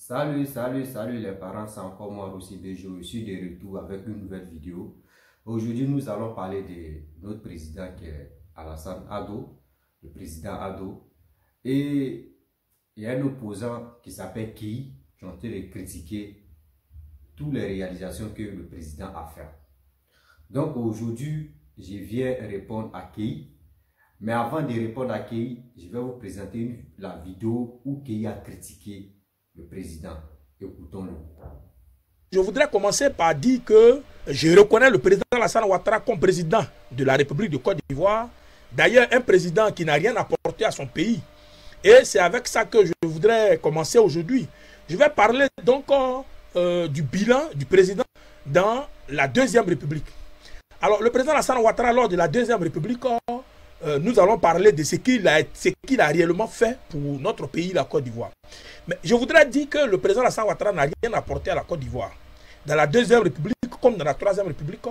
Salut les parents, c'est encore moi Rossi Bejo. Je suis de retour avec une nouvelle vidéo. Aujourd'hui, nous allons parler de notre président qui est Alassane Ado, le président Ado. Et il y a un opposant qui s'appelle Kei, qui ont été de critiquer toutes les réalisations que le président a fait. Donc aujourd'hui, je viens répondre à Kei. Mais avant de répondre à Kei, je vais vous présenter la vidéo où Kei a critiqué le président. Écoutons-le. Je voudrais commencer par dire que je reconnais le président Alassane Ouattara comme président de la République de Côte d'Ivoire. D'ailleurs, un président qui n'a rien apporté à son pays. Et c'est avec ça que je voudrais commencer aujourd'hui. Je vais parler donc du bilan du président dans la Deuxième République. Alors, le président Alassane Ouattara, lors de la Deuxième République, nous allons parler de ce qu'il a réellement fait pour notre pays, la Côte d'Ivoire. Mais je voudrais dire que le président Alassane Ouattara n'a rien apporté à la Côte d'Ivoire. Dans la Deuxième République, comme dans la Troisième République,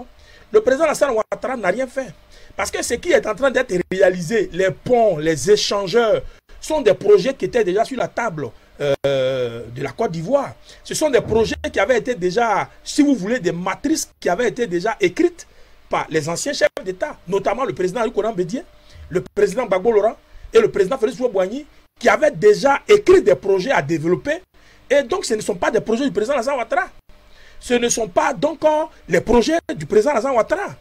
le président Alassane Ouattara n'a rien fait. Parce que ce qui est en train d'être réalisé, les ponts, les échangeurs, sont des projets qui étaient déjà sur la table de la Côte d'Ivoire. Ce sont des projets qui avaient été déjà, si vous voulez, des matrices qui avaient été déjà écrites par les anciens chefs d'État, notamment le président Ali Konan Bédié, le président Gbagbo Laurent et le président Félix Houphouët-Boigny, qui avaient déjà écrit des projets à développer. Et donc, ce ne sont pas des projets du président Alassane Ouattara. Ce ne sont pas donc les projets du président Alassane Ouattara.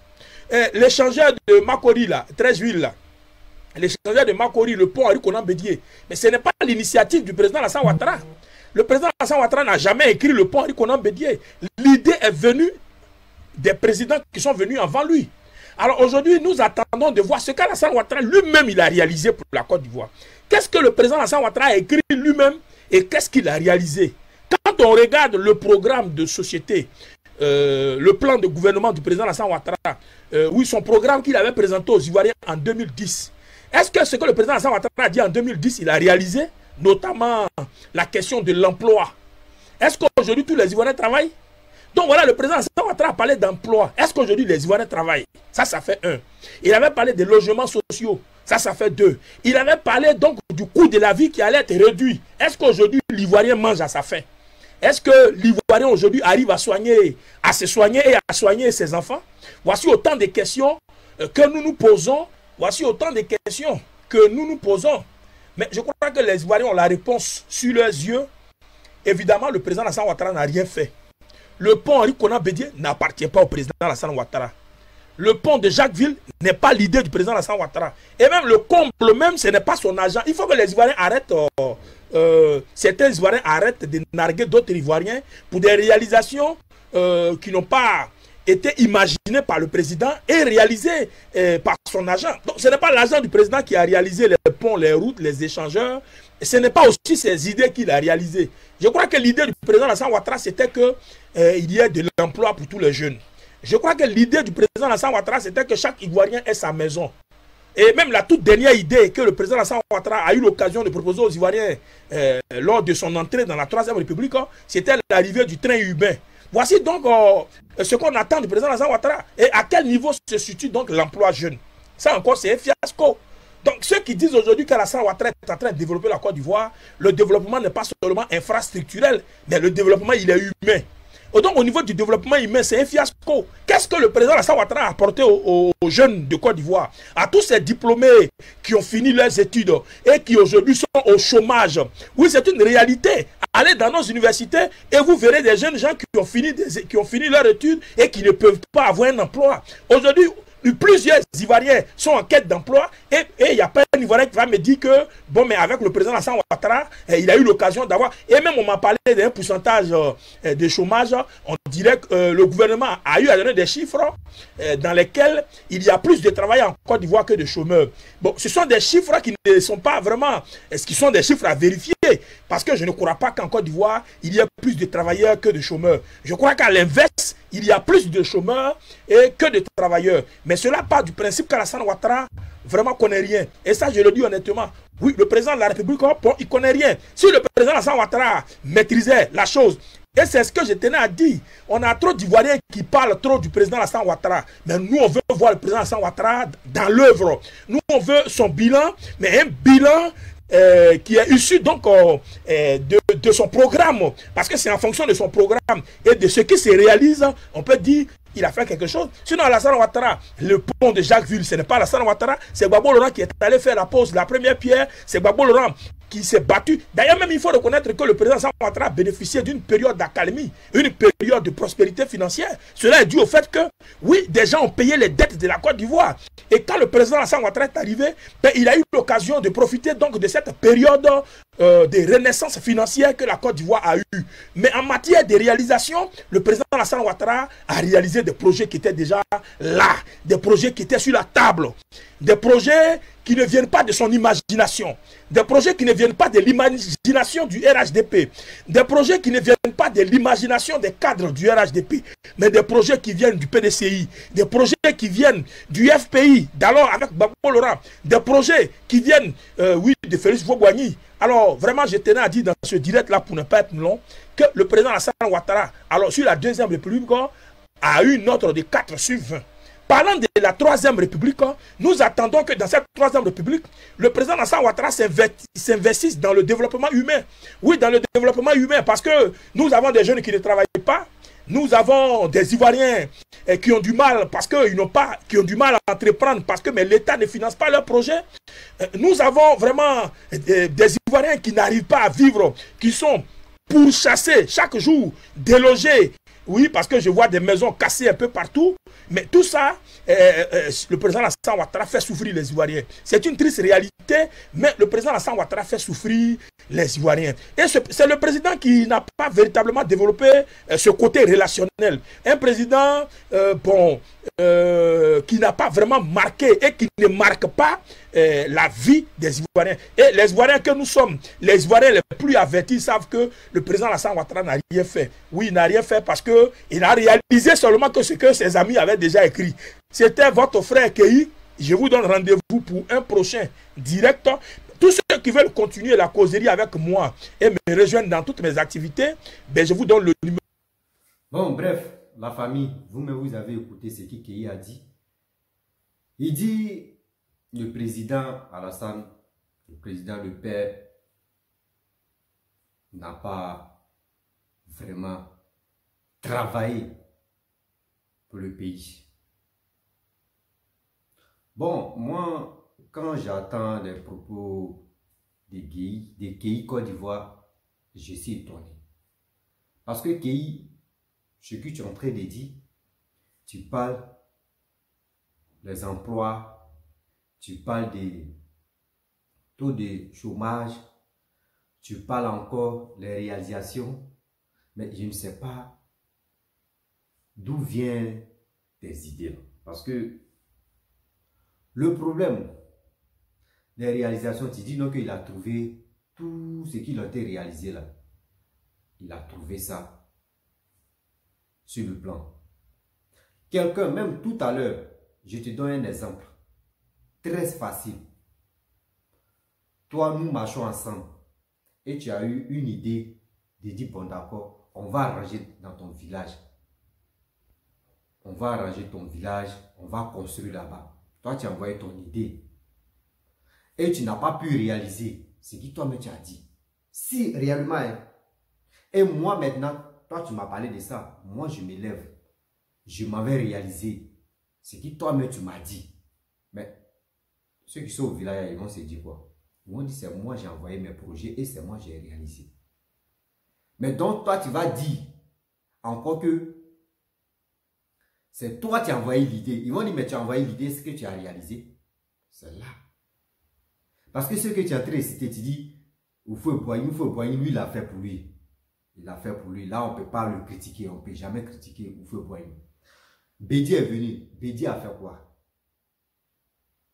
L'échangeur de Makori, là, 13 juillet, là, l'échangeur de Makori, le pont Ali Konan Bédié, mais ce n'est pas l'initiative du président Alassane Ouattara. Le président Alassane Ouattara n'a jamais écrit le pont Ali Konan Bédié. L'idée est venue des présidents qui sont venus avant lui. Alors aujourd'hui, nous attendons de voir ce qu'Alassane Ouattara lui-même il a réalisé pour la Côte d'Ivoire. Qu'est-ce que le président Alassane Ouattara a écrit lui-même et qu'est-ce qu'il a réalisé? Quand on regarde le programme de société, le plan de gouvernement du président Alassane Ouattara, oui, son programme qu'il avait présenté aux Ivoiriens en 2010, est-ce que ce que le président Alassane Ouattara a dit en 2010, il a réalisé? Notamment la question de l'emploi. Est-ce qu'aujourd'hui tous les Ivoiriens travaillent? Donc voilà, le président Alassane Ouattara a parlé d'emploi. Est-ce qu'aujourd'hui les Ivoiriens travaillent? Ça fait un. Il avait parlé des logements sociaux. Ça fait deux. Il avait parlé donc du coût de la vie qui allait être réduit. Est-ce qu'aujourd'hui l'Ivoirien mange à sa faim? Est-ce que l'Ivoirien aujourd'hui arrive à se soigner et à soigner ses enfants? Voici autant de questions que nous nous posons. Voici autant de questions que nous nous posons. Mais je crois que les Ivoiriens ont la réponse sur leurs yeux. Évidemment, le président Alassane Ouattara n'a rien fait. Le pont Ali Konan Bédié n'appartient pas au président Alassane Ouattara. Le pont de Jacquesville n'est pas l'idée du président Alassane Ouattara. Et même le comble même, ce n'est pas son agent. Il faut que les Ivoiriens arrêtent, certains Ivoiriens arrêtent de narguer d'autres Ivoiriens pour des réalisations qui n'ont pas été imaginées par le président et réalisées par son agent. Donc ce n'est pas l'agent du président qui a réalisé les ponts, les routes, les échangeurs. Et ce n'est pas aussi ses idées qu'il a réalisées. Je crois que l'idée du président Alassane Ouattara, c'était qu'il y ait de l'emploi pour tous les jeunes. Je crois que l'idée du président Alassane Ouattara, c'était que chaque Ivoirien ait sa maison. Et même la toute dernière idée que le président Alassane Ouattara a eu l'occasion de proposer aux Ivoiriens lors de son entrée dans la Troisième République, c'était l'arrivée du train urbain. Voici donc ce qu'on attend du président Alassane Ouattara. Et à quel niveau se situe donc l'emploi jeune? Ça encore, c'est un fiasco. Donc ceux qui disent aujourd'hui qu'Alassane Ouattara est en train de développer la Côte d'Ivoire, le développement n'est pas seulement infrastructurel, mais le développement il est humain. Et donc au niveau du développement humain, c'est un fiasco. Qu'est-ce que le président Alassane Ouattara a apporté aux jeunes de Côte d'Ivoire? À tous ces diplômés qui ont fini leurs études et qui aujourd'hui sont au chômage. Oui, c'est une réalité. Allez dans nos universités et vous verrez des jeunes gens qui ont fini leurs études et qui ne peuvent pas avoir un emploi. Aujourd'hui, plusieurs Ivoiriens sont en quête d'emploi et il n'y a pas un Ivoirien qui va me dire que, bon, mais avec le président Alassane Ouattara, il a eu l'occasion d'avoir, et même on m'a parlé d'un pourcentage de chômage, on dirait que le gouvernement a eu à donner des chiffres dans lesquels il y a plus de travailleurs en Côte d'Ivoire que de chômeurs. Bon, ce sont des chiffres qui ne sont pas vraiment, est-ce qu'ils sont des chiffres à vérifier? Parce que je ne crois pas qu'en Côte d'Ivoire, il y a plus de travailleurs que de chômeurs. Je crois qu'à l'inverse, il y a plus de chômeurs que de travailleurs. Mais cela part du principe qu'Alassane Ouattara vraiment connaît rien. Et ça, je le dis honnêtement. Oui, le président de la République, bon, il connaît rien. Si le président Alassane Ouattara maîtrisait la chose, et c'est ce que je tenais à dire, on a trop d'Ivoiriens qui parlent trop du président Alassane Ouattara. Mais nous, on veut voir le président Alassane Ouattara dans l'œuvre. Nous, on veut son bilan, mais un bilan qui est issu donc de son programme, parce que c'est en fonction de son programme et de ce qui se réalise, on peut dire il a fait quelque chose. Sinon, Alassane Ouattara, le pont de Jacques-Ville, ce n'est pas Alassane Ouattara, c'est Gbagbo Laurent qui est allé faire la pose, la première pierre, c'est Gbagbo Laurent qui s'est battu. D'ailleurs, même il faut reconnaître que le président Alassane Ouattara a bénéficié d'une période d'accalmie, une période de prospérité financière. Cela est dû au fait que, oui, des gens ont payé les dettes de la Côte d'Ivoire. Et quand le président Alassane Ouattara est arrivé, ben, il a eu l'occasion de profiter donc de cette période de renaissance financière que la Côte d'Ivoire a eu. Mais en matière de réalisation, le président Alassane Ouattara a réalisé des projets qui étaient déjà là, des projets qui étaient sur la table, des projets qui ne viennent pas de son imagination, des projets qui ne viennent pas de l'imagination du RHDP, des projets qui ne viennent pas de l'imagination des cadres du RHDP, mais des projets qui viennent du PDCI, des projets qui viennent du FPI, d'alors avec Gbagbo Laurent, des projets qui viennent, oui, de Félix Houphouët-Boigny. Alors, vraiment, je tenais à dire dans ce direct-là, pour ne pas être long, que le président Alassane Ouattara, alors sur la deuxième république, a eu une note de 4/20. Parlant de la troisième république, nous attendons que dans cette troisième république, le président Alassane Ouattara s'investisse dans le développement humain. Oui, dans le développement humain, parce que nous avons des jeunes qui ne travaillent pas. Nous avons des Ivoiriens qui ont du mal parce qu'ils n'ont pas, qui ont du mal à entreprendre parce que l'État ne finance pas leurs projets. Nous avons vraiment des Ivoiriens qui n'arrivent pas à vivre, qui sont pourchassés chaque jour, délogés. Oui, parce que je vois des maisons cassées un peu partout. Mais tout ça, le président Alassane Ouattara fait souffrir les Ivoiriens. C'est une triste réalité, mais le président Alassane Ouattara fait souffrir les Ivoiriens. Et c'est le président qui n'a pas véritablement développé ce côté relationnel. Un président, qui n'a pas vraiment marqué et qui ne marque pas la vie des Ivoiriens. Et les Ivoiriens que nous sommes, les Ivoiriens les plus avertis savent que le président Alassane Ouattara n'a rien fait. Oui, il n'a rien fait parce qu'il a réalisé seulement que ce que ses amis avaient déjà écrit. C'était votre frère Kei. Je vous donne rendez-vous pour un prochain direct. Tous ceux qui veulent continuer la causerie avec moi et me rejoindre dans toutes mes activités, ben je vous donne le numéro. Bon, bref, la famille, vous-même vous avez écouté ce que Kei a dit. Il dit, le président Alassane, le président le père, n'a pas vraiment travaillé pour le pays. Bon, moi, quand j'entends les propos des Kei Côte d'Ivoire, je suis étonné. Parce que Kei, ce que tu es en train de dire, tu parles des emplois, tu parles des taux de chômage, tu parles encore des réalisations, mais je ne sais pas d'où viennent tes idées. Parce que le problème des réalisations, tu dis non qu'il a trouvé tout ce qu'il a été réalisé là. Il a trouvé ça sur le plan. Quelqu'un, même tout à l'heure, je te donne un exemple. Très facile. Toi, nous marchons ensemble et tu as eu une idée de dire, bon d'accord, on va arranger dans ton village. On va arranger ton village, on va construire là-bas. Toi, tu as envoyé ton idée et tu n'as pas pu réaliser ce que toi-même tu as dit. Si réellement, et moi maintenant, toi tu m'as parlé de ça, moi je m'élève, je m'avais réalisé ce que toi-même tu m'as dit. Mais ceux qui sont au village, ils vont se dire quoi? Ils vont dire c'est moi j'ai envoyé mes projets et c'est moi j'ai réalisé. Mais donc toi tu vas dire encore que c'est toi qui as envoyé l'idée. Ils vont dire mais tu as envoyé l'idée, ce que tu as réalisé. C'est là. Parce que ce que tu es en train de citer, tu dis Houphouët-Boigny, lui il a fait pour lui. Il a fait pour lui. Là on ne peut pas le critiquer, on ne peut jamais critiquer Houphouët-Boigny. Bédié est venu. Bédié a fait quoi?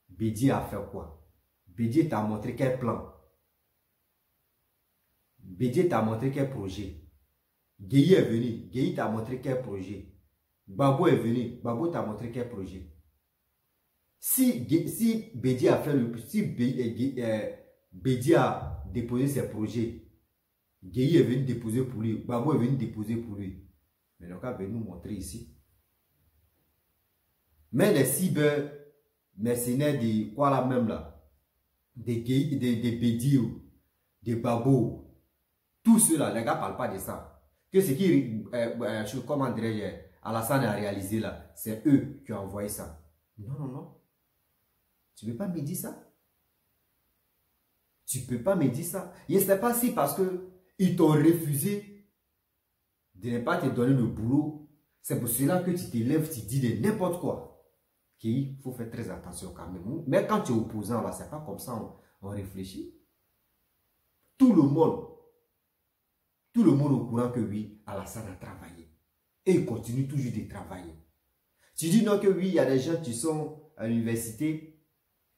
Bédié a fait quoi? Bédié t'a montré quel plan? Bédié t'a montré quel projet? Gueye est venu. Gueye t'a montré quel projet? Gbagbo est venu. Gbagbo t'a montré quel projet? Si Bédié a fait le... Si Bédié a déposé ses projets, Gueye est venu déposer pour lui. Gbagbo est venu déposer pour lui. Mais le cas va nous montrer ici. Mais les cyber mercenaires de quoi là même là, des Bédiou, des Babou, tout cela, les gars ne parlent pas de ça. Que ce qui, comment dirais-je, Alassane a réalisé là, c'est eux qui ont envoyé ça. Non, non, non. Tu ne peux pas me dire ça. Tu ne peux pas me dire ça. Je ne sais pas si parce qu'ils t'ont refusé de ne pas te donner le boulot, c'est pour cela que tu te lèves, tu dis de n'importe quoi. Il faut faire très attention quand même. Mais quand tu es opposant, là, c'est pas comme ça, on réfléchit. Tout le monde au courant que oui, Alassane a travaillé. Et il continue toujours de travailler. Tu dis non que oui, il y a des gens qui sont à l'université,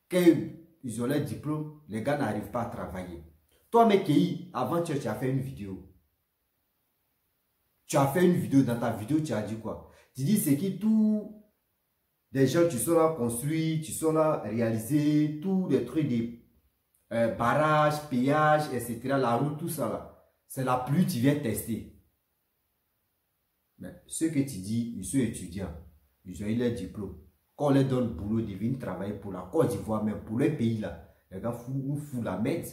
qu'ils ont leur diplôme, les gars n'arrivent pas à travailler. Toi, Mekei, avant tu as fait une vidéo. Tu as fait une vidéo, dans ta vidéo, tu as dit quoi? Tu dis c'est qui tous des gens qui sont là construits, qui sont là réalisés, tous les trucs de barrages, péages, etc. La route, tout ça là. C'est la pluie, tu viens tester. Mais ceux que tu dis, ils sont étudiants. Ils ont eu leur diplôme. Quand on leur donne le boulot, ils viennent travailler pour la Côte d'Ivoire, même pour le pays là. Les gars foutent la merde.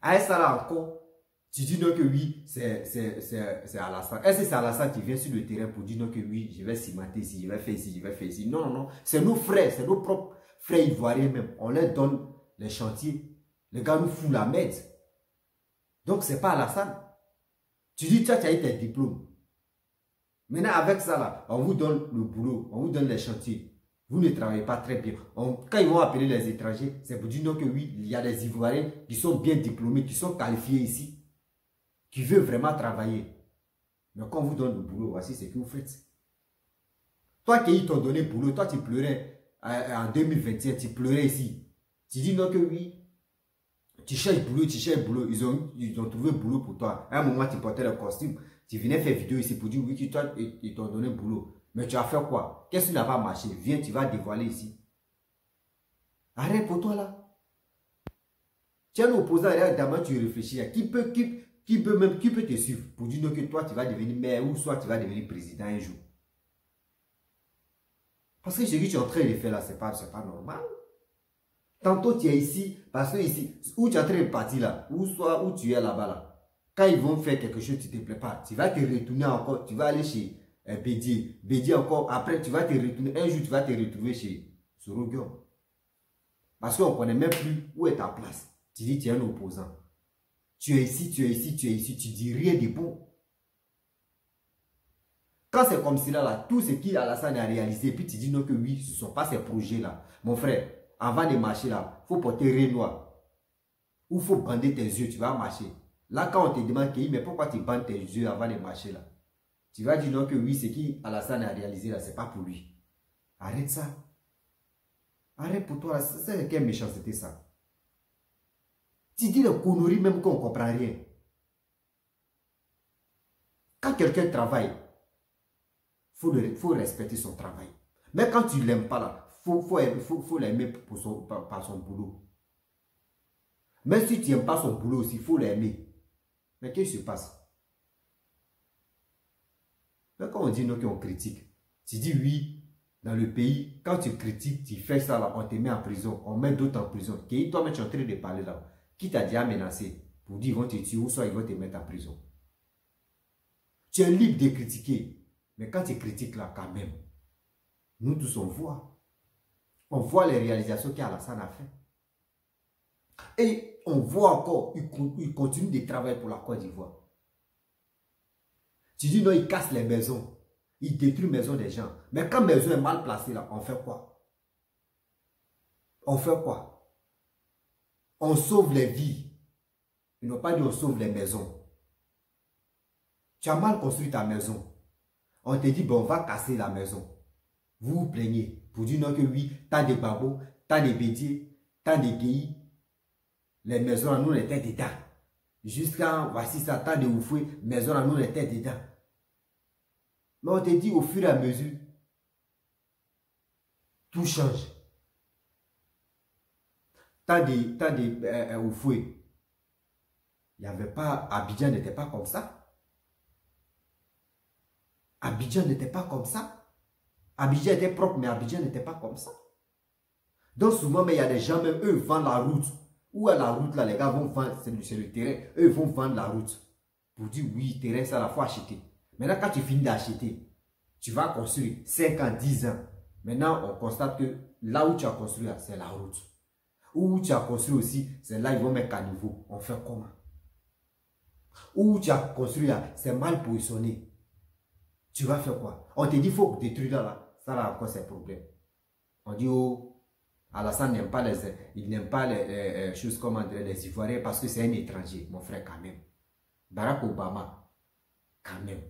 À ça là encore, tu dis non que oui, c'est Alassane. Est-ce que c'est Alassane qui vient sur le terrain pour dire non que oui, je vais cimenter ici, je vais faire ici, je vais faire ici. Non, non, non. C'est nos frères, c'est nos propres frères ivoiriens même. On leur donne les chantiers. Les gars nous foutent la merde. Donc, ce n'est pas Alassane. Tu dis, tu as eu tes diplômes. Maintenant, avec ça, là, on vous donne le boulot, on vous donne les chantiers. Vous ne travaillez pas très bien. Quand ils vont appeler les étrangers, c'est pour dire non que oui, il y a des Ivoiriens qui sont bien diplômés, qui sont qualifiés ici, qui veulent vraiment travailler. Mais quand on vous donne le boulot, voici ce que vous faites. Toi qui t'ont donné le boulot, toi tu pleurais en 2021, tu pleurais ici. Tu dis non que oui. Tu cherches boulot, tu cherches boulot. Ils ont trouvé boulot pour toi. À un moment, tu portais le costume. Tu venais faire vidéo ici pour dire oui, que toi, ils t'ont donné boulot. Mais tu as fait quoi? Qu'est-ce qui n'a pas marché? Viens, tu vas dévoiler ici. Arrête pour toi là. Tu es un opposant, d'abord tu réfléchis. Qui peut te suivre pour dire non, que toi, tu vas devenir maire ou soit tu vas devenir président un jour? Parce que ce que tu es en train de faire là, c'est pas normal. Tantôt tu es ici, parce que ici, où tu es en train de partir là, ou soit où tu es là-bas là, quand ils vont faire quelque chose, tu ne te plais pas, tu vas te retourner encore, tu vas aller chez Bédié. Bédié encore, après tu vas te retourner, un jour tu vas te retrouver chez Sorogion. Parce qu'on ne connaît même plus où est ta place. Tu dis tu es un opposant. Tu es ici, tu es ici, tu es ici, tu dis rien de bon. Quand c'est comme cela là, tout ce qu'Alassane a réalisé, puis tu dis non que oui, ce ne sont pas ces projets là. Mon frère, avant de marcher là, il faut porter rien noir. Ou il faut bander tes yeux, tu vas marcher. Là, quand on te demande, mais pourquoi tu bandes tes yeux avant de marcher là? Tu vas dire non que oui, ce qu'Alassane a réalisé là, ce n'est pas pour lui. Arrête ça. Arrête pour toi, c'est quelle méchanceté ça? Tu dis des conneries même qu'on ne comprend rien. Quand quelqu'un travaille, il faut respecter son travail. Mais quand tu ne l'aimes pas là, faut l'aimer par son boulot. Même si tu n'aimes pas son boulot aussi, il faut l'aimer. Mais qu'est-ce qui se passe? Mais quand on dit non, qu'on critique, tu dis oui, dans le pays, quand tu critiques, tu fais ça là, on te met en prison, on met d'autres en prison. Toi-même, tu es en train de parler là. Qui t'a déjà menacé pour dire ils vont te tuer ou soit ils vont te mettre en prison? Tu es libre de critiquer. Mais quand tu critiques là, quand même, nous tous on voit. On voit les réalisations qu'Alassane a fait. Et on voit encore, il continue de travailler pour la Côte d'Ivoire. Tu dis non, il casse les maisons. Il détruit les maisons des gens. Mais quand la maison est mal placée là, on fait quoi? On fait quoi? On sauve les vies. Ils n'ont pas dit on sauve les maisons. Tu as mal construit ta maison. On te dit, bon, on va casser la maison. Vous vous plaignez pour dire non que oui, tant de babos, tant de bédiers, tant de pays. Les maisons, nous, on était dedans. Jusqu'à, voici ça, tant de oufoués, maisons, nous, on était dedans. Mais on te dit, au fur et à mesure, tout change. Tant de oufoués. Il n'y avait pas, Abidjan n'était pas comme ça. Abidjan n'était pas comme ça. Abidjan était propre, mais Abidjan n'était pas comme ça. Donc souvent, mais il y a des gens, même eux, vendent la route. Ou à la route, là, les gars vont vendre, c'est le terrain. Eux vont vendre la route. Pour dire, oui, terrain, ça, la faut acheter. Maintenant, quand tu finis d'acheter, tu vas construire 5 ans, 10 ans. Maintenant, on constate que là où tu as construit, c'est la route. Où tu as construit aussi, c'est là ils vont mettre à niveau. On fait comment? Où tu as construit là, c'est mal positionné. Tu vas faire quoi? On te dit, il faut détruire là. Ça là encore, c'est problème. On dit, oh, Alassane n'aime pas il n'aime pas les choses comme les Ivoiriens parce que c'est un étranger, mon frère, quand même. Barack Obama, quand même.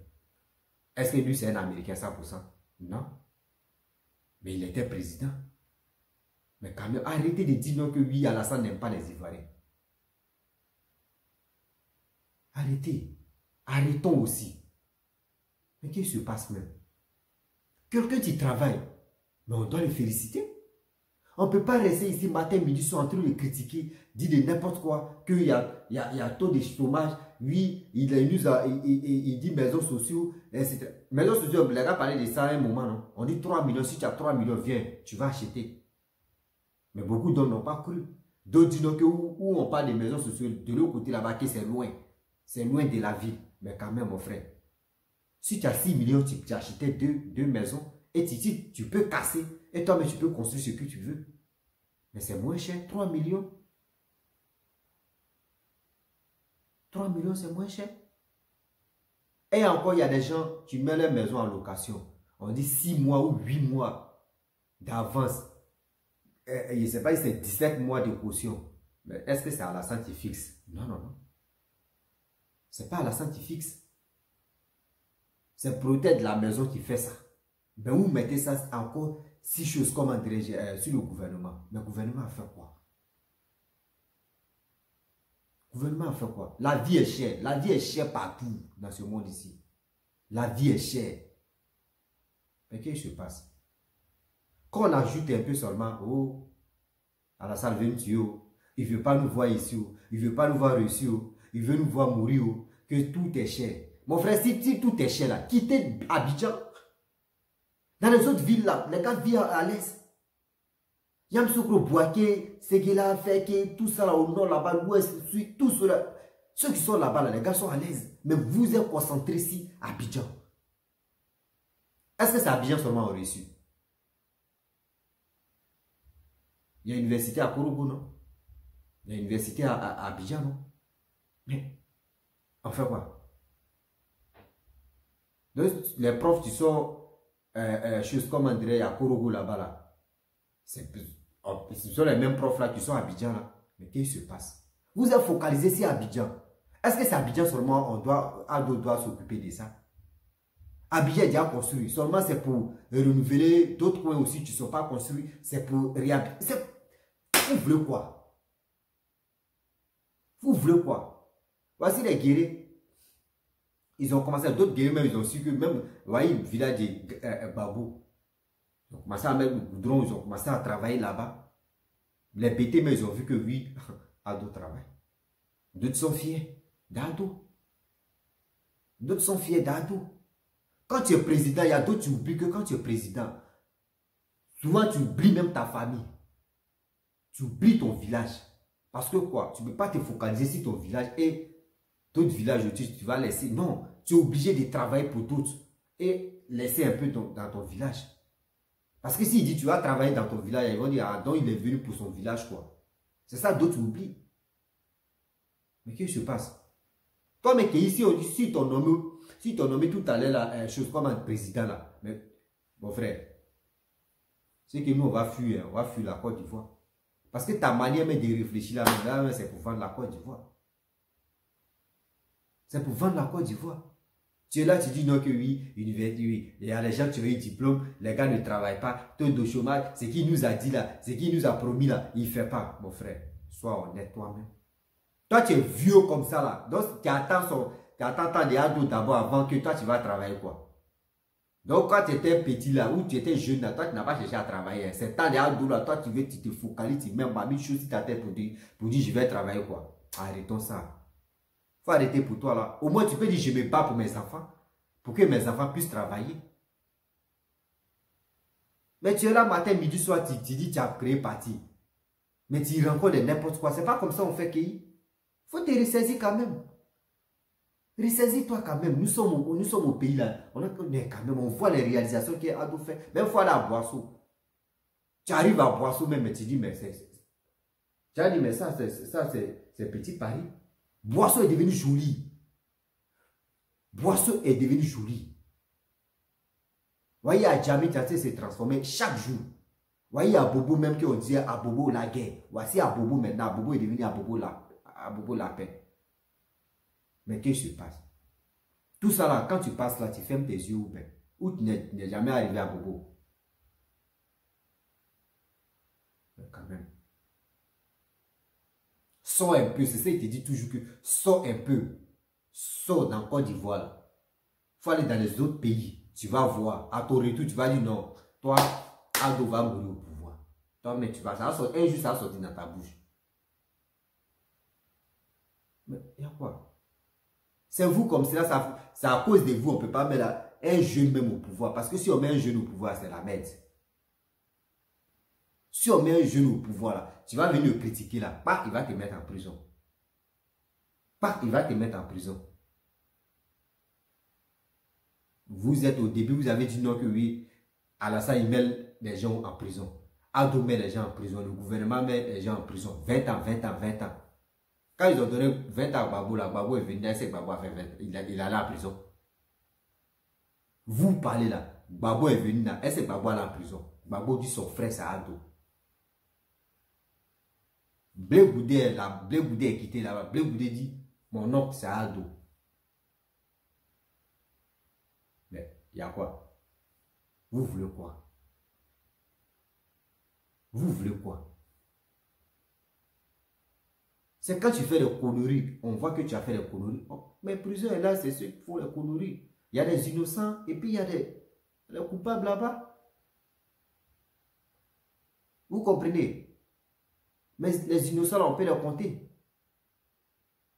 Est-ce que lui, c'est un Américain 100%? Non. Mais il était président. Mais quand même, arrêtez de dire non que oui, Alassane n'aime pas les Ivoiriens. Arrêtez. Arrêtons aussi. Mais qu'est-ce qui se passe même? Quelqu'un qui travaille, mais on doit le féliciter. On ne peut pas rester ici matin, midi, soir en train de le critiquer, dire de n'importe quoi, qu'il y a taux de chômage. Oui, il dit maisons sociaux, etc. Maisons sociaux, les gars parlaient de ça à un moment, non? On dit 3 millions, si tu as 3 millions, viens, tu vas acheter. Mais beaucoup d'hommes n'ont pas cru. D'autres disent que où on parle des maisons sociales, de l'autre côté là-bas, c'est loin. C'est loin de la ville. Mais quand même, mon frère, si tu as 6 millions, tu achetais deux maisons, et tu peux casser, et toi, mais tu peux construire ce que tu veux. Mais c'est moins cher, 3 millions. 3 millions, c'est moins cher. Et encore, il y a des gens, tu mets leur maison en location. On dit 6 mois ou 8 mois d'avance. Je ne sais pas si c'est 17 mois de caution. Mais est-ce que c'est à la santé fixe? Non, non, non. Ce n'est pas à la santé fixe. C'est peut-être la maison qui fait ça. Mais vous mettez ça encore 6 choses, comment dirais-je, sur le gouvernement. Mais le gouvernement a fait quoi? Le gouvernement a fait quoi? La vie est chère. La vie est chère partout dans ce monde ici. La vie est chère. Mais qu'est-ce qui se passe? Quand on ajoute un peu seulement, oh, Alassane veut nous tuer, il ne veut pas nous voir ici, il ne veut pas nous voir ici, il veut nous voir mourir, que tout est cher. Mon frère, si tout est cher là, quittez Abidjan. Dans les autres villes là, les gars vivent à l'aise. Yamsoukro, Boaké, Seguela, Feke, tout ça là au nord là-bas, l'ouest, tout cela. Ceux qui sont là-bas, là, les gars sont à l'aise. Mais vous êtes concentrés ici à Abidjan. Est-ce que c'est Abidjan seulement au reçu? Il y a une université à Korobo, non? Il y a une université à Abidjan, non? Mais, on fait quoi? Donc, les profs qui sont, choses comme on dirait, à Korobo là-bas, là, ce sont les mêmes profs là qui sont à Abidjan, là. Mais qu'est-ce qui se passe? Vous êtes focalisé ici à Abidjan. Est-ce que c'est Abidjan seulement, Ado doit s'occuper de ça? Abidjan est déjà construit. Seulement c'est pour renouveler d'autres coins aussi qui ne sont pas construits. C'est pour réhabiliter. Vous voulez quoi? Vous voulez quoi? Voici les guerriers. Ils ont commencé, d'autres guerriers même, ils ont su que même, vous voyez, le village de Babou. Ils ont commencé à mettre le goudron, ils ont commencé à travailler là-bas. Les pétés, mais ils ont vu que oui, Ado travaille. D'autres sont fiers d'Ado. D'autres sont fiers d'Ado. Quand tu es président, il y a d'autres qui oublient que quand tu es président, souvent tu oublies même ta famille. Tu oublies ton village. Parce que quoi? Tu ne peux pas te focaliser sur ton village et d'autres villages où tu vas laisser. Non, tu es obligé de travailler pour d'autres et laisser un peu dans ton village. Parce que s'il dit tu vas travailler dans ton village, ils vont dire ah donc il est venu pour son village quoi. C'est ça d'autres oublient. Mais qu'est-ce qui se passe? Toi mais ici on dit si ton nommé tout à l'heure là, chose comme un président là. Mais mon frère, c'est que nous on va fuir la Côte d'Ivoire. Parce que ta manière de réfléchir là, c'est pour vendre la Côte d'Ivoire. C'est pour vendre la Côte d'Ivoire. Tu es là, tu dis non que oui, université, oui. Il y a les gens qui ont eu diplôme, les gars ne travaillent pas, taux de chômage, ce qu'il nous a dit là, ce qu'il nous a promis là, il ne fait pas, mon frère. Sois honnête toi-même. Toi, tu es vieux comme ça là. Donc, tu attends des ados d'abord avant que toi, tu vas travailler quoi. Donc, quand tu étais petit là, ou tu étais jeune là, toi, tu n'as pas cherché à travailler. C'est temps des ados là, toi, tu te focalises, tu mets ma chose sur ta tête pour dire je vais travailler quoi. Arrêtons ça. Il faut arrêter pour toi là. Au moins, tu peux dire je me bats pour mes enfants, pour que mes enfants puissent travailler. Mais tu es là matin, midi, soir, tu dis tu as créé parti. Mais tu rencontres n'importe quoi. C'est pas comme ça on fait qu'il faut te ressaisir quand même. Ressaisis-toi quand même. Nous sommes au pays là. On a quand même, on voit les réalisations qu'Ado fait. Même fois là à Boisseau. Tu arrives à Boisseau même et tu dis, mais tu as dit, mais ça c'est petit Paris. Boisseau est devenu joli. Boisseau est devenu joli. Voyez, à Djamé, Tchaté s'est transformé chaque jour. Voyez, à Bobo, même qu'on disait à Bobo la guerre. Voici à Bobo maintenant. À Bobo est devenu à Bobo la paix. Mais qu'est-ce qui se passe? Tout ça là, quand tu passes là, tu fermes tes yeux ou tu n'es jamais arrivé à Bobo. Mais quand même. Sors un peu, c'est ça, il te dit toujours que sors un peu. Sors dans Côte d'Ivoire. Il faut aller dans les autres pays. Tu vas voir. À ton retour, tu vas dire non. Toi, Ado va mourir au pouvoir. Toi, mais tu vas, ça va sortir, un jour, ça va sortir dans ta bouche. Mais il y a quoi? C'est vous comme cela, c'est à cause de vous, on ne peut pas mettre un jeune même au pouvoir. Parce que si on met un jeune au pouvoir, c'est la merde. Si on met un jeune au pouvoir, là, tu vas venir le critiquer là. Pas, il va te mettre en prison. Pas, il va te mettre en prison. Vous êtes au début, vous avez dit non que oui, Alassane, il met les gens en prison. Ado met les gens en prison. Le gouvernement met les gens en prison. 20 ans, 20 ans, 20 ans. Quand ils ont donné 20 ans à Gbagbo, là, Gbagbo est venu, c'est Gbagbo a fait 20 ans. Il est allé en prison. Vous parlez là. Gbagbo est venu là. Est-ce que Gbagbo est allé en prison? Gbagbo dit son frère, c'est Ado. Blé Goudé est quitté là-bas. Blé Goudé dit, mon oncle, c'est Ado. Mais il y a quoi? Vous voulez quoi? Vous voulez quoi? C'est quand tu fais des conneries, on voit que tu as fait des conneries. Oh, mais plusieurs là, c'est ceux qui font les conneries. Il y a des innocents et puis il y a des coupables là-bas. Vous comprenez? Mais les innocents, là, on peut les compter.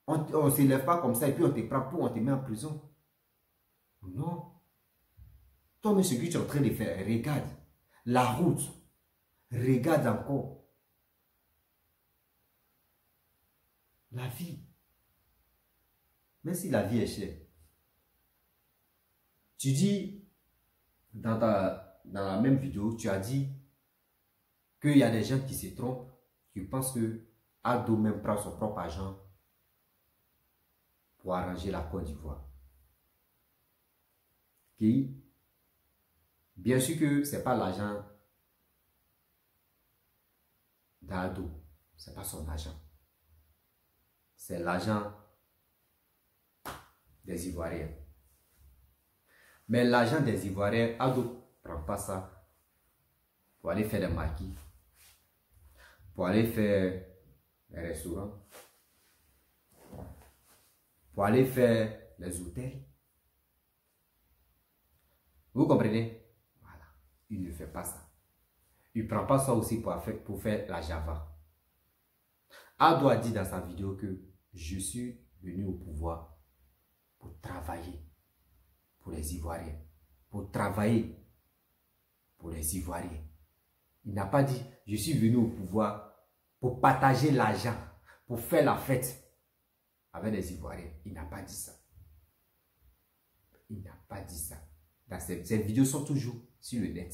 On ne s'élève pas comme ça et puis on te prend pour, on te met en prison. Non. Toi, mais ce que tu es en train de faire, regarde. La route. Regarde encore. La vie. Même si la vie est chère. Tu dis, dans la même vidéo, tu as dit qu'il y a des gens qui se trompent, qui pensent que Ado même prend son propre argent pour arranger la Côte d'Ivoire. Qui, bien sûr que ce n'est pas l'argent d'Ado, ce n'est pas son argent. C'est l'argent des Ivoiriens. Mais l'argent des Ivoiriens, Ado ne prend pas ça pour aller faire des maquis, pour aller faire des restaurants, pour aller faire les hôtels. Vous comprenez? Voilà. Il ne fait pas ça. Il ne prend pas ça aussi pour faire la Java. Ado a dit dans sa vidéo que je suis venu au pouvoir pour travailler pour les Ivoiriens. Pour travailler pour les Ivoiriens. Il n'a pas dit je suis venu au pouvoir pour partager l'argent, pour faire la fête avec les Ivoiriens. Il n'a pas dit ça. Il n'a pas dit ça. Ces vidéos sont toujours sur le net.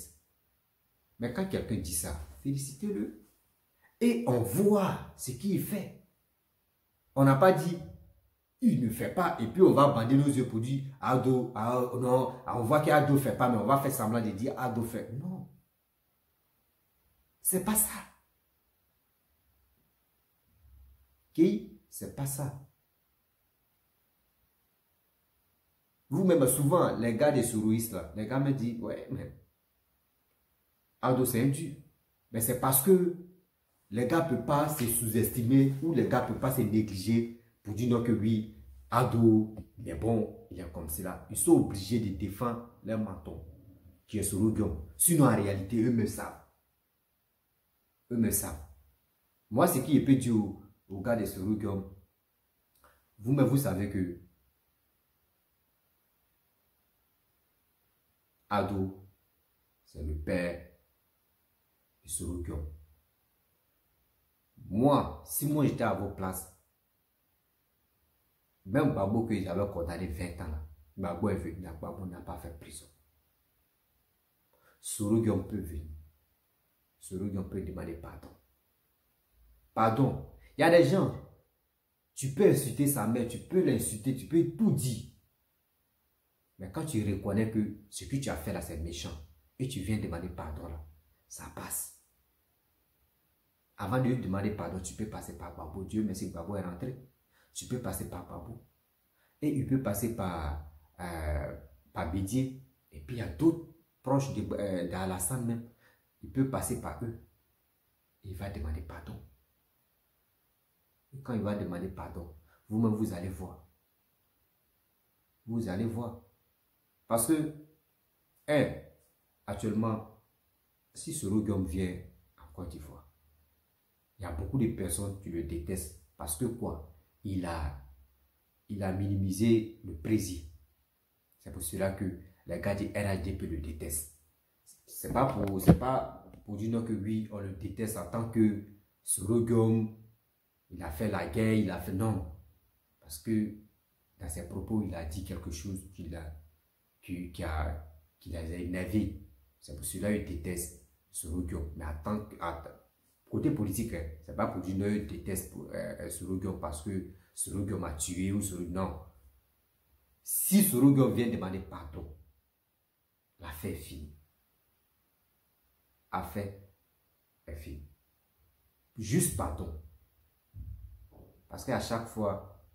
Mais quand quelqu'un dit ça, félicitez-le. Et on voit ce qu'il fait. On n'a pas dit, il ne fait pas, et puis on va bander nos yeux pour dire, Ado, non, on voit qu'Ado ne fait pas, mais on va faire semblant de dire, Ado fait. Non. C'est pas ça. Ok? C'est pas ça. Vous-même, souvent, les gars des sourouistes, là, les gars me disent, ouais, mais Ado, c'est un dur. Mais c'est parce que les gars ne peuvent pas se sous-estimer ou les gars ne peuvent pas se négliger pour dire non que oui, Ado, il est bon, il est comme cela. Ils sont obligés de défendre leur menton qui est sur le guillaume. Sinon, en réalité, eux me savent. Eux me savent. Moi, ce qui est peut dire aux gars de Soroguium, vous-même, vous savez que Ado, c'est le père de Soroguium. Moi, si moi j'étais à vos places, même Babo que j'avais condamné 20 ans là, Babo est venu, Babo n'a pas fait prison. Soroguium peut venir. Soroguium peut demander pardon. Pardon. Il y a des gens, tu peux insulter sa mère, tu peux l'insulter, tu peux tout dire. Mais quand tu reconnais que ce que tu as fait là, c'est méchant, et tu viens demander pardon là, ça passe. Avant de lui demander pardon, tu peux passer par Babo. Dieu merci que Babo est rentré. Tu peux passer par Babo. Et il peut passer par Bédier. Et puis il y a d'autres proches d'Alassane même. Il peut passer par eux. Il va demander pardon. Et quand il va demander pardon, vous-même vous allez voir. Vous allez voir. Parce que, actuellement, si Soroguium vient en Côte d'Ivoire, il y a beaucoup de personnes qui le détestent. Parce que quoi? Il a minimisé le président. C'est pour cela que les gars du RHDP le détestent. C'est pas pour dire non que oui, on le déteste en tant que Soroguium, il a fait la guerre, il a fait non. Parce que dans ses propos, il a dit quelque chose qui a énervé. C'est pour cela qu'il déteste Soroguium. Mais côté politique, c'est pas pour dire non, il déteste Soroguium parce que Soroguium a tué ou Soroguium. Non. Si Soroguium vient demander pardon, l'affaire est finie. L'affaire est finie. Juste pardon. Parce qu'à chaque fois,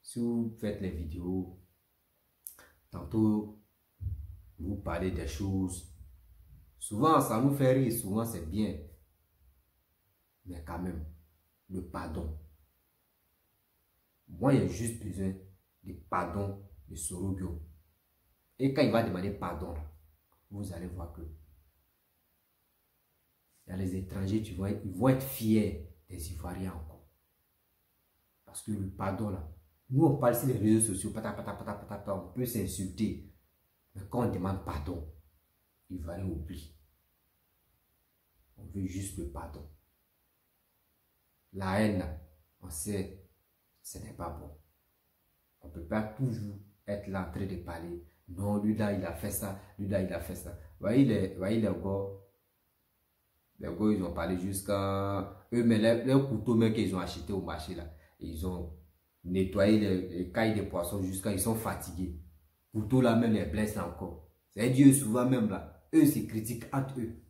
si vous faites les vidéos, tantôt vous parlez des choses, souvent ça nous fait rire, souvent c'est bien. Mais quand même, le pardon. Moi, j'ai juste besoin du pardon de Soroguium. Et quand il va demander pardon, vous allez voir que il y a les étrangers, ils vont être fiers des Ivoiriens encore. Parce que le pardon là, nous on parle sur les réseaux sociaux, on peut s'insulter. Mais quand on demande pardon, les Ivoiriens oublient. On veut juste le pardon. La haine, on sait, ce n'est pas bon. On ne peut pas toujours être là en train de parler. Non, lui là, il a fait ça. Lui là, il a fait ça. Voyez les gars. Les gars, ils ont parlé jusqu'à... Eux, mais les couteaux même qu'ils ont achetés au marché là, ils ont nettoyé les cailles des poissons jusqu'à... Ils sont fatigués. Couteau là, même les blessent encore. C'est Dieu souvent même là. Eux, c'est critique entre eux.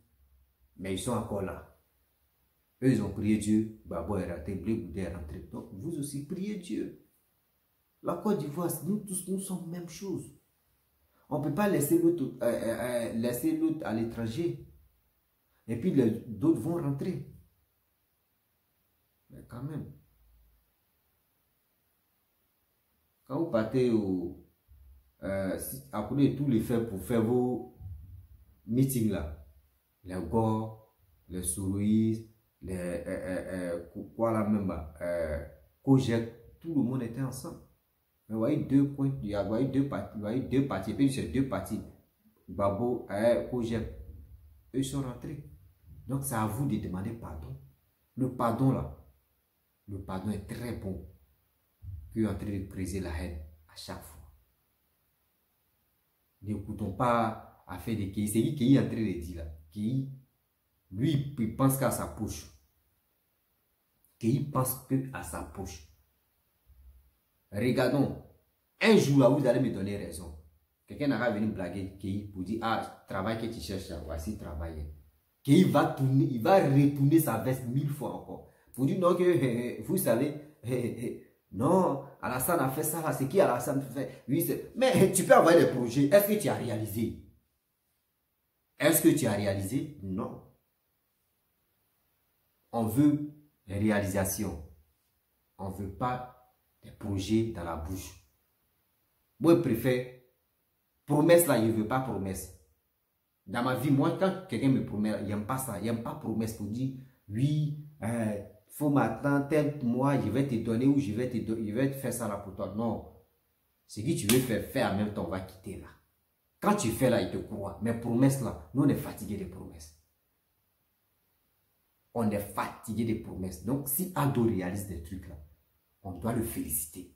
Mais ils sont encore là. Eux, ils ont prié Dieu. Babo est rentré, Blé Boudé est rentré. Donc, vous aussi, priez Dieu. La Côte d'Ivoire, nous tous, nous sommes même chose. On ne peut pas laisser l'autre à l'étranger. Et puis, d'autres vont rentrer. Mais quand même. Quand vous partez à côté de tous les faits pour faire vos meetings là, les Gors, les Soroïs, quoi là même, Kojek, tout le monde était ensemble. Mais vous voyez deux partis, puis c'est deux partis, Babo et Kojek, eux sont rentrés. Donc c'est à vous de demander pardon. Le pardon là, le pardon est très bon que en train de briser la haine à chaque fois. N'écoutons pas à faire des Kéi. C'est lui qui est en train de dire là. Kéi, lui, il pense qu'à sa poche. Kéi pense que à sa poche. Regardons. Un jour là, vous allez me donner raison. Quelqu'un n'a pas venu blaguer Kéi pour dire, ah, travail que tu cherches là, voici travailler. Kéi va tourner, il va retourner sa veste 1000 fois encore. Pour dire non que, vous savez, non, Alassane a fait ça là, c'est qui Alassane fait? Oui, mais tu peux avoir des projets. Est-ce que tu as réalisé? Est-ce que tu as réalisé? Non. On veut des réalisations. On ne veut pas des projets dans la bouche. Moi, je préfère promesse là, je ne veux pas promesse. Dans ma vie, moi, quand quelqu'un me promet, il n'aime pas ça. Il n'aime pas promesse pour dire, oui, faut m'attendre, tel mois, je vais te donner ou je vais te faire ça là pour toi. Non. Ce que tu veux faire en même temps, on va quitter là. Quand tu fais là, il te croit. Mais promesse là, nous on est fatigués des promesses. On est fatigué des promesses. Donc, si Ado réalise des trucs là, on doit le féliciter.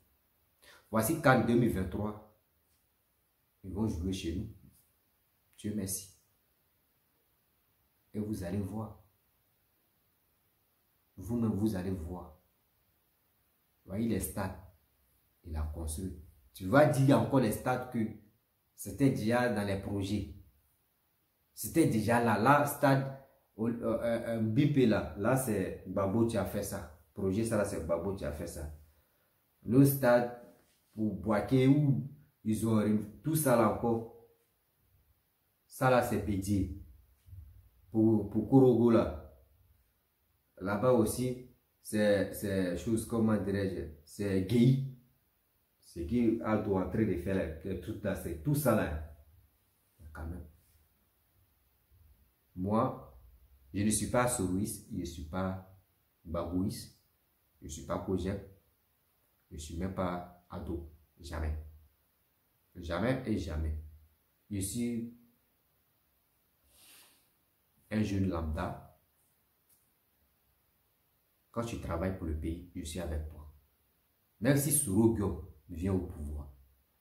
Voici qu'en 2023, ils vont jouer chez nous. Dieu merci. Et vous allez voir. Vous-même, vous allez voir. Vous voyez les stades. Il a construit. Tu vas dire encore les stades que c'était déjà dans les projets. C'était déjà là. Là, stade BIP là. Là, c'est Babo qui a fait ça. Projet, ça là, c'est Babo qui a fait ça. Le stade pour Boaké où ils ont tout ça là encore. Ça là, c'est Bédié. Pour Korogo là. Là-bas aussi, c'est chose, comment dirais-je, c'est gay. C'est qui a doit en train de faire tout là, c'est tout ça là. Quand même. Moi, je ne suis pas Sorouis, je ne suis pas Babouis, je ne suis pas Kojek, je ne suis même pas Ado. Jamais. Jamais et jamais. Je suis un jeune lambda. Quand tu travailles pour le pays, je suis avec toi. Même si Sorogyo vient au pouvoir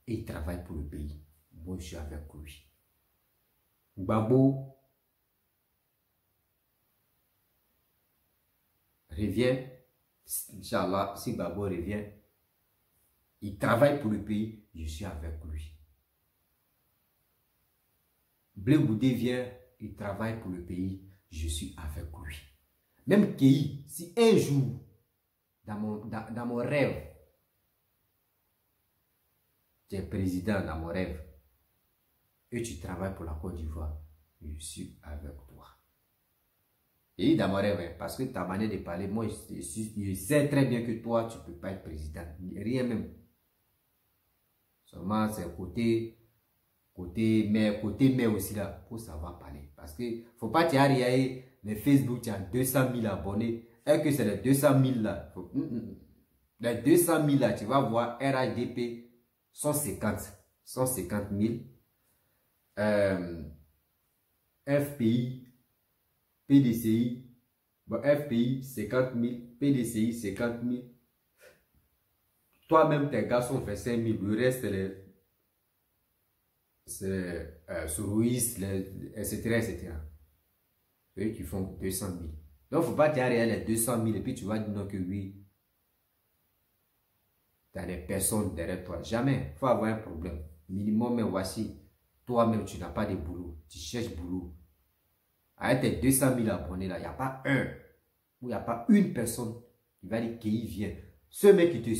et il travaille pour le pays, moi je suis avec lui. Babo revient, Inch'Allah, si Babo revient, il travaille pour le pays, je suis avec lui. Blé Boudé vient, il travaille pour le pays, je suis avec lui. Même Kei, si un jour, dans mon rêve, tu es président dans mon rêve, et tu travailles pour la Côte d'Ivoire, je suis avec toi. Et dans mon rêve, parce que ta manière de parler, moi, je sais très bien que toi, tu ne peux pas être président. Rien même. Seulement, c'est côté mais aussi là, pour savoir parler. Parce que, il ne faut pas t'y arriver. Les Facebook, tu as 200 000 abonnés. Et que c'est les 200 000 là. Les 200 000 là, tu vas voir RHDP 150 000. FPI, PDCI, bon, FPI 50 000, PDCI 50 000. Toi-même, tes gars sont fait 5 000. Le reste, c'est Sorouis, etc., etc. Eux qui font 200 000. Donc, il ne faut pas t'arrêter les 200 000 et puis tu vas dire non que oui. Tu as des personnes derrière toi. Jamais. Il faut avoir un problème. Minimum, mais voici. Toi-même, tu n'as pas de boulot. Tu cherches boulot. Avec tes 200 000 abonnés là, il n'y a pas un. Ou il n'y a pas une personne qui va dire qu'il vient. Ce mec qui te